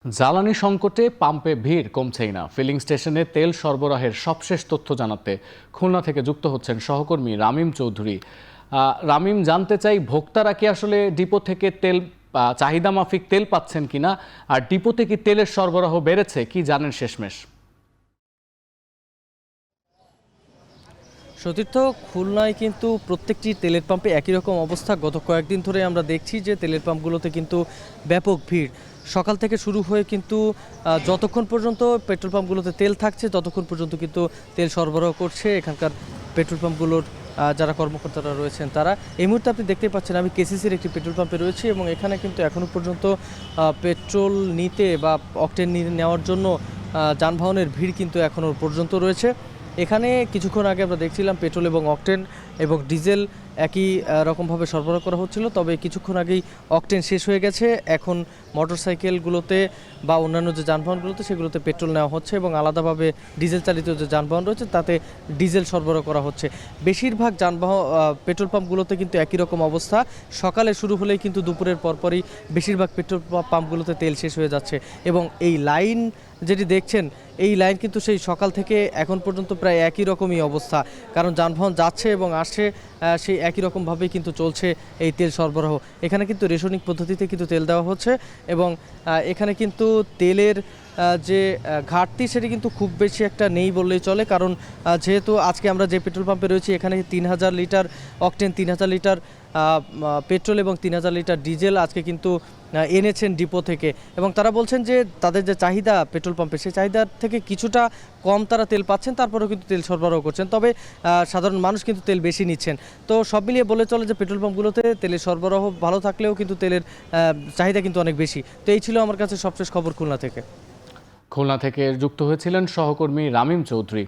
জ্বালানি সংকটে পাম্পে ভিড় কমছেই না। ফিলিং স্টেশনে তেল সরবরাহের সবশেষ তথ্য জানাতে খুলনা থেকে যুক্ত হচ্ছেন সহকর্মী রামিম চৌধুরী। রামিম, জানতে চাই ভোক্তারা কি আসলে ডিপো থেকে তেল চাহিদা মাফিক তেল পাচ্ছেন কিনা, আর ডিপোতে কি তেলের সরবরাহ বেড়েছে, কি জানেন শেষমেশ? সতীর্থ, খুলনায় কিন্তু প্রত্যেকটি তেলের পাম্পে একই রকম অবস্থা। গত কয়েকদিন ধরে আমরা দেখছি যে তেলের পাম্পগুলোতে কিন্তু ব্যাপক ভিড়। সকাল থেকে শুরু হয়ে কিন্তু যতক্ষণ পর্যন্ত পেট্রোল পাম্পগুলোতে তেল থাকছে ততক্ষণ পর্যন্ত কিন্তু তেল সরবরাহ করছে এখানকার পেট্রোল পাম্পগুলোর যারা কর্মকর্তারা রয়েছেন তারা। এই মুহূর্তে আপনি দেখতেই পাচ্ছেন আমি কেসিসির একটি পেট্রোল পাম্পে রয়েছি এবং এখানে কিন্তু এখনও পর্যন্ত পেট্রোল নিতে বা অকটেন নেওয়ার জন্য যানবাহনের ভিড় কিন্তু এখনও পর্যন্ত রয়েছে। এখানে কিছুক্ষণ আগে আমরা দেখছিলাম পেট্রোল এবং অকটেন এবং ডিজেল একই রকমভাবে সরবরাহ করা হচ্ছিল, তবে কিছুক্ষণ আগেই অকটেন শেষ হয়ে গেছে। এখন মোটরসাইকেলগুলোতে বা অন্যান্য যে যানবাহনগুলোতে সেগুলোতে পেট্রোল নেওয়া হচ্ছে এবং আলাদাভাবে ডিজেল চালিত যে যানবাহন রয়েছে তাতে ডিজেল সরবরাহ করা হচ্ছে। বেশিরভাগ যানবাহন পেট্রোল পাম্পগুলোতে কিন্তু একই রকম অবস্থা। সকালে শুরু হলেই কিন্তু দুপুরের পরপরই বেশিরভাগ পেট্রোল পাম্পগুলোতে তেল শেষ হয়ে যাচ্ছে এবং এই লাইন যেটি দেখছেন এই লাইন কিন্তু সেই সকাল থেকে এখন পর্যন্ত প্রায় একই রকমই অবস্থা, কারণ যানবাহন যাচ্ছে এবং আসছে সেই একই রকমভাবেই কিন্তু চলছে এই তেল সরবরাহ। এখানে কিন্তু রেশনিং পদ্ধতিতে কিন্তু তেল দেওয়া হচ্ছে এবং এখানে কিন্তু তেলের যে ঘাটতি সেটি কিন্তু খুব বেশি একটা নেই বললেই চলে, কারণ যেহেতু আজকে আমরা যে পেট্রোল পাম্পে রয়েছি এখানে 3000 লিটার অকটেন, 3000 লিটার পেট্রোল এবং 3000 লিটার ডিজেল আজকে কিন্তু এনেছেন ডিপো থেকে এবং তারা বলছেন যে তাদের যে চাহিদা পেট্রোল পাম্পে সেই চাহিদার থেকে কিছুটা কম তারা তেল পাচ্ছেন, তারপরেও কিন্তু তেল সরবরাহ করছেন, তবে সাধারণ মানুষ কিন্তু তেল বেশি নিচ্ছেন। তো সব মিলিয়ে বলে চলে যে পেট্রোল পাম্পগুলোতে তেলের সরবরাহ ভালো থাকলেও কিন্তু তেলের চাহিদা কিন্তু অনেক বেশি। তো এই ছিল আমার কাছে সবশেষ খবর খুলনা থেকে। খুলনা থেকে যুক্ত হয়েছিলেন সহকর্মী রামিম চৌধুরী।